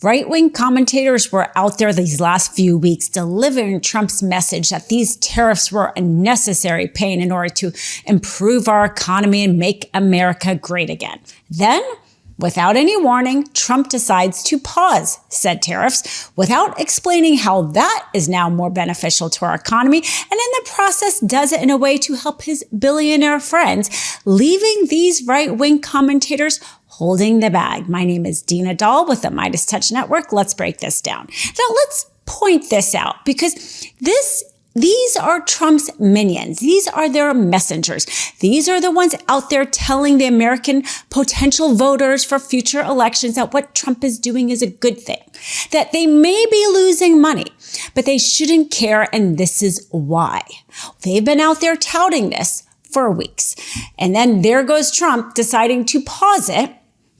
Right-wing commentators were out there these last few weeks delivering Trump's message that these tariffs were a necessary pain in order to improve our economy and make America great again. Then, without any warning, Trump decides to pause said tariffs without explaining how that is now more beneficial to our economy, and in the process does it in a way to help his billionaire friends, leaving these right-wing commentators holding the bag. My name is Dina Doll with the MeidasTouch Network. Let's break this down. Now let's point this out because these are Trump's minions. These are their messengers. These are the ones out there telling the American potential voters for future elections that what Trump is doing is a good thing, that they may be losing money, but they shouldn't care, and this is why. They've been out there touting this for weeks. And then there goes Trump deciding to pause it,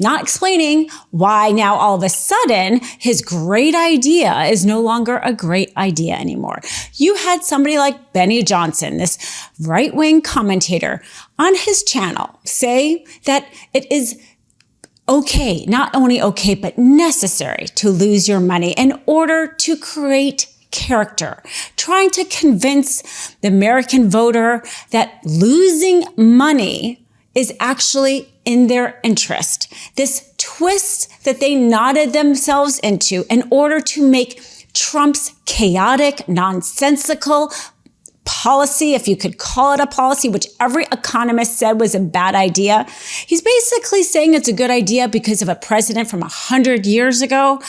not explaining why now all of a sudden his great idea is no longer a great idea anymore. You had somebody like Benny Johnson, this right-wing commentator, on his channel say that it is okay, not only okay, but necessary to lose your money in order to create character, trying to convince the American voter that losing money is actually in their interest. This twist that they nodded themselves into in order to make Trump's chaotic, nonsensical policy, if you could call it a policy, which every economist said was a bad idea. He's basically saying it's a good idea because of a president from 100 years ago.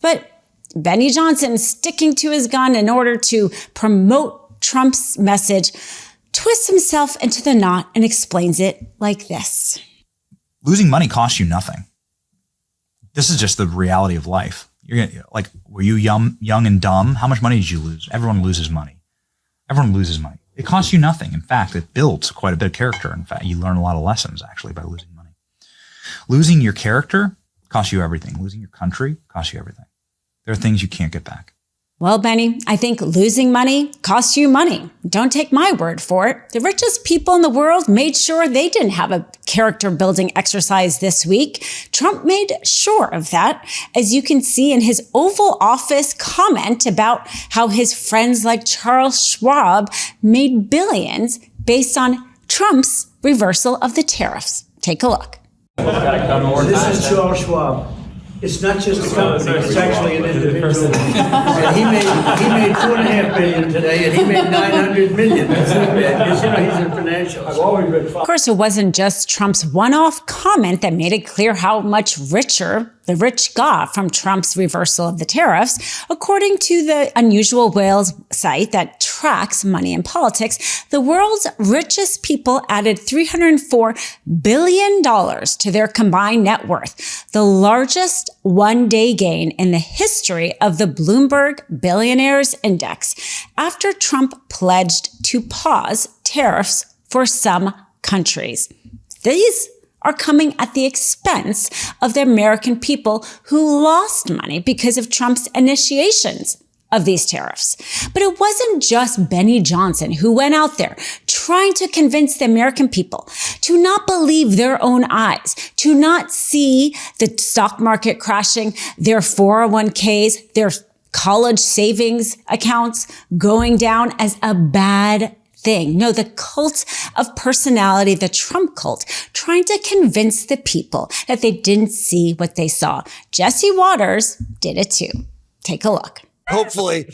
But Benny Johnson, sticking to his gun in order to promote Trump's message, twists himself into the knot and explains it like this. Losing money costs you nothing. This is just the reality of life. Were you young and dumb? How much money did you lose? Everyone loses money. Everyone loses money. It costs you nothing. In fact, it builds quite a bit of character. In fact, you learn a lot of lessons actually by losing money. Losing your character costs you everything. Losing your country costs you everything. There are things you can't get back. Well, Benny, I think losing money costs you money. Don't take my word for it. The richest people in the world made sure they didn't have a character building exercise this week. Trump made sure of that, as you can see in his Oval Office comment about how his friends like Charles Schwab made billions based on Trump's reversal of the tariffs. Take a look. This is Charles Schwab. It's not just a company, it's actually an individual. And he made $2.5 billion today, and he made $900 million. That's not bad. He's in financials. I've always been fine. Of course, it wasn't just Trump's one-off comment that made it clear how much richer the rich got from Trump's reversal of the tariffs. According to the Unusual Whales site that tracks money and politics, the world's richest people added $304 billion to their combined net worth, the largest one-day gain in the history of the Bloomberg Billionaires Index, after Trump pledged to pause tariffs for some countries. These are coming at the expense of the American people who lost money because of Trump's initiations of these tariffs. But it wasn't just Benny Johnson who went out there trying to convince the American people to not believe their own eyes, to not see the stock market crashing, their 401ks, their college savings accounts going down as a bad thing. No, the cult of personality, the Trump cult, trying to convince the people that they didn't see what they saw. Jesse Waters did it too. Take a look. Hopefully,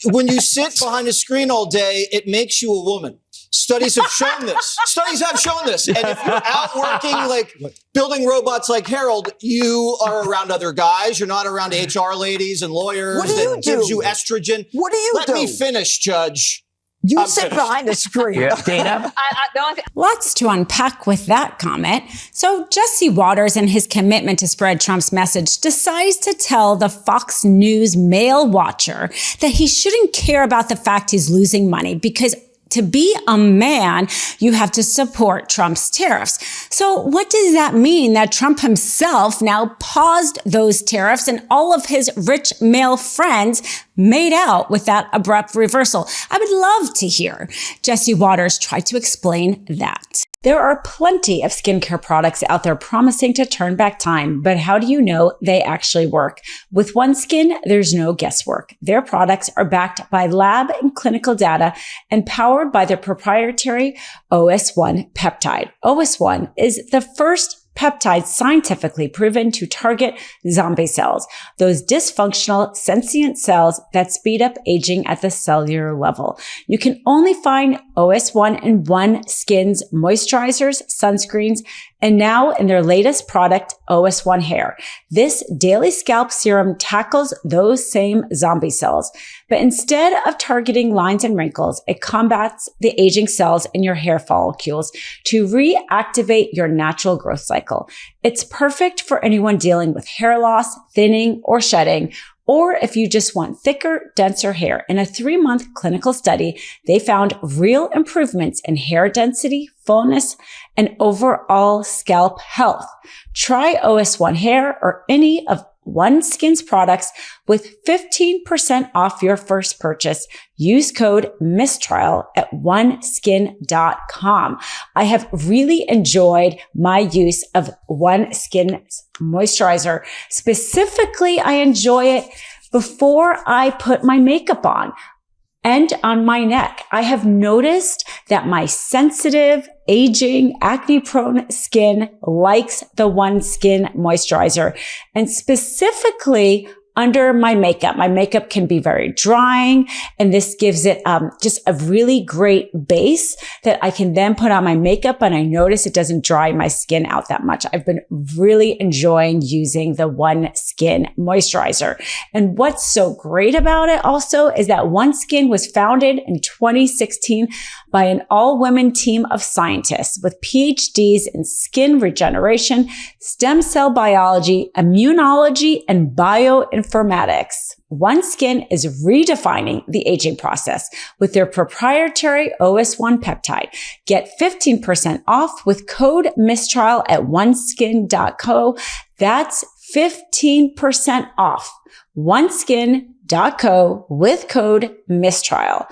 when you sit behind a screen all day, it makes you a woman. Studies have shown this. Studies have shown this. And if you're out working, like building robots like Harold, you are around other guys. You're not around HR ladies and lawyers. What do you that do? gives you estrogen. What do you do? Let me finish, Judge. You sit behind a screen. Yeah. Dana? Lots to unpack with that comment. So Jesse Waters, in his commitment to spread Trump's message, decides to tell the Fox News male watcher that he shouldn't care about the fact he's losing money because to be a man, you have to support Trump's tariffs. So what does that mean that Trump himself now paused those tariffs and all of his rich male friends made out with that abrupt reversal? I would love to hear Jesse Waters try to explain that. There are plenty of skincare products out there promising to turn back time, but how do you know they actually work? With OneSkin, there's no guesswork. Their products are backed by lab and clinical data and powered by their proprietary OS1 peptide. OS1 is the first peptide scientifically proven to target zombie cells, those dysfunctional sentient cells that speed up aging at the cellular level. You can only find OS1 in OneSkin's moisturizers, sunscreens, and now in their latest product, OS1 Hair. This daily scalp serum tackles those same zombie cells, but instead of targeting lines and wrinkles, it combats the aging cells in your hair follicles to reactivate your natural growth cycle. It's perfect for anyone dealing with hair loss, thinning, or shedding, or if you just want thicker, denser hair. In a 3-month clinical study, they found real improvements in hair density, fullness, and overall scalp health. Try OS1 Hair or any of OneSkin's products with 15% off your first purchase. Use code MISTRIAL at oneskin.com. I have really enjoyed my use of OneSkin's moisturizer. Specifically, I enjoy it before I put my makeup on and on my neck. I have noticed that my sensitive, aging, acne-prone skin likes the OneSkin moisturizer, and specifically under my makeup. My makeup can be very drying, and this gives it just a really great base that I can then put on my makeup, and I notice it doesn't dry my skin out that much. I've been really enjoying using the OneSkin moisturizer. And what's so great about it also is that OneSkin was founded in 2016 by an all-women team of scientists with PhDs in skin regeneration, stem cell biology, immunology, and bioinformatics. OneSkin is redefining the aging process with their proprietary OS1 peptide. Get 15% off with code MISTRIAL at oneskin.co. That's 15% off. oneskin.co with code MISTRIAL.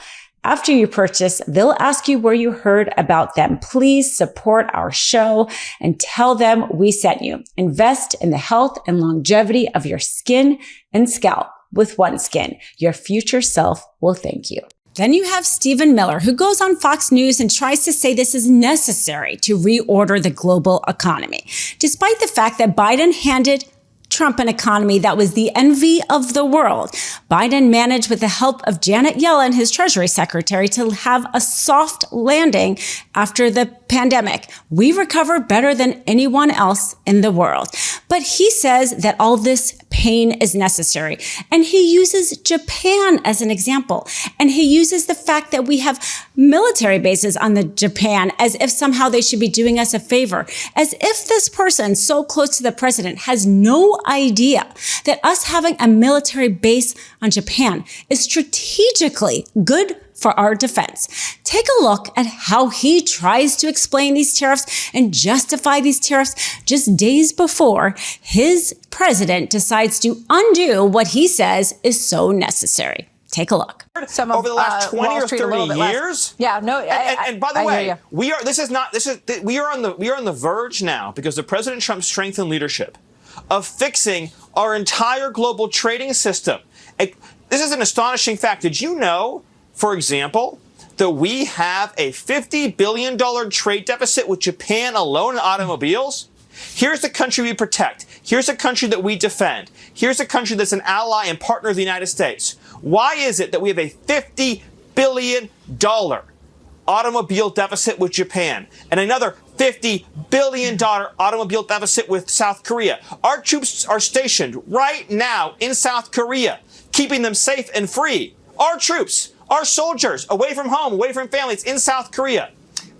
After you purchase, they'll ask you where you heard about them. Please support our show and tell them we sent you. Invest in the health and longevity of your skin and scalp with OneSkin. Your future self will thank you. Then you have Stephen Miller, who goes on Fox News and tries to say this is necessary to reorder the global economy, despite the fact that Biden handed Trump an economy that was the envy of the world. Biden managed, with the help of Janet Yellen, his Treasury Secretary, to have a soft landing after the pandemic. We recover better than anyone else in the world. But he says that all this pain is necessary. And he uses Japan as an example. And he uses the fact that we have military bases on the Japan as if somehow they should be doing us a favor. As if this person so close to the president has no idea that us having a military base on Japan is strategically good for our defense. Take a look at how he tries to explain these tariffs and justify these tariffs just days before his president decides to undo what he says is so necessary. Take a look. Over the last 20 or 30 years. Yeah, no. And by the way, we are on the verge now, because of President Trump's strength and leadership, of fixing our entire global trading system. This is an astonishing fact. Did you know, for example, that we have a $50 billion trade deficit with Japan alone in automobiles? Here's the country we protect. Here's a country that we defend. Here's a country that's an ally and partner of the United States. Why is it that we have a $50 billion automobile deficit with Japan and another $50 billion automobile deficit with South Korea? Our troops are stationed right now in South Korea, keeping them safe and free. Our troops, our soldiers, away from home, away from families in South Korea.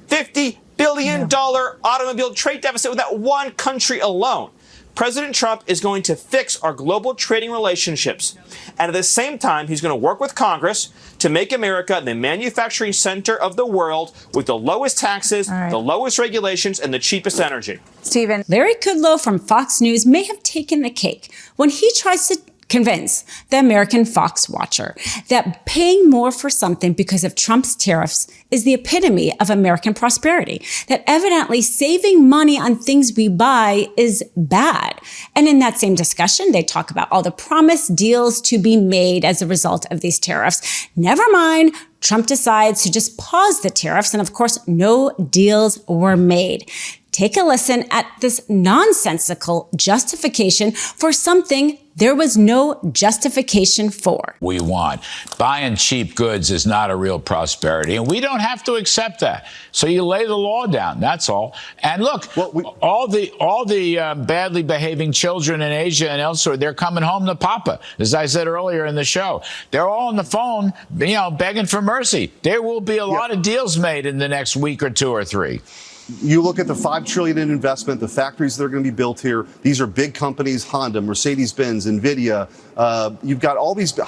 $50 billion automobile trade deficit with that one country alone. President Trump is going to fix our global trading relationships. And at the same time, he's going to work with Congress to make America the manufacturing center of the world with the lowest taxes, the lowest regulations, and the cheapest energy. Stephen. Larry Kudlow from Fox News may have taken the cake when he tries to convince the American Fox watcher that paying more for something because of Trump's tariffs is the epitome of American prosperity, that evidently saving money on things we buy is bad. And in that same discussion, they talk about all the promised deals to be made as a result of these tariffs. Never mind, Trump decides to just pause the tariffs, and of course, no deals were made. Take a listen at this nonsensical justification for something there was no justification for. We want. Buying cheap goods is not a real prosperity, and we don't have to accept that. So you lay the law down, that's all. And look, all the badly behaving children in Asia and elsewhere, they're coming home to Papa, as I said earlier in the show. They're all on the phone, begging for mercy. There will be a lot of deals made in the next week or two or three. You look at the $5 trillion in investment, the factories that are going to be built here. These are big companies: Honda, Mercedes-Benz, NVIDIA. You've got all these,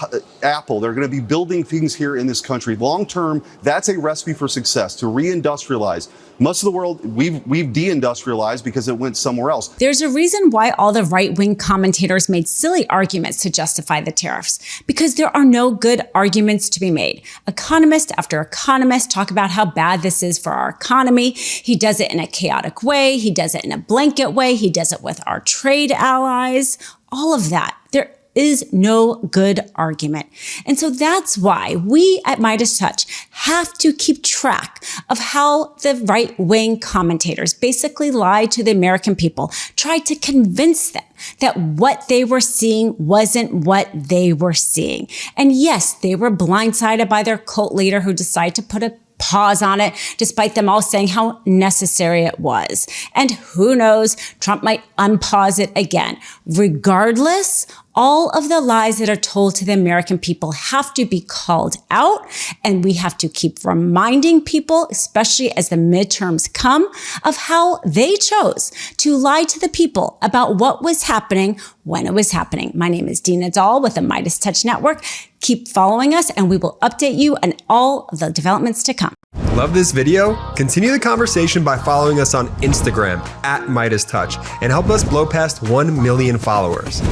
Apple. They're going to be building things here in this country. Long term, that's a recipe for success, to reindustrialize. Most of the world, we've deindustrialized because it went somewhere else. There's a reason why all the right-wing commentators made silly arguments to justify the tariffs, because there are no good arguments to be made. Economist after economist talk about how bad this is for our economy. He does it in a chaotic way. He does it in a blanket way. He does it with our trade allies. All of that. There is no good argument. And so that's why we at MeidasTouch have to keep track of how the right-wing commentators basically lied to the American people, tried to convince them that what they were seeing wasn't what they were seeing. And yes, they were blindsided by their cult leader who decided to put a pause on it, despite them all saying how necessary it was. And who knows, Trump might unpause it again. Regardless, all of the lies that are told to the American people have to be called out, and we have to keep reminding people, especially as the midterms come, of how they chose to lie to the people about what was happening when it was happening. My name is Dina Doll with the MeidasTouch Network. Keep following us, and we will update you on all of the developments to come. Love this video? Continue the conversation by following us on Instagram @MeidasTouch and help us blow past 1 million followers.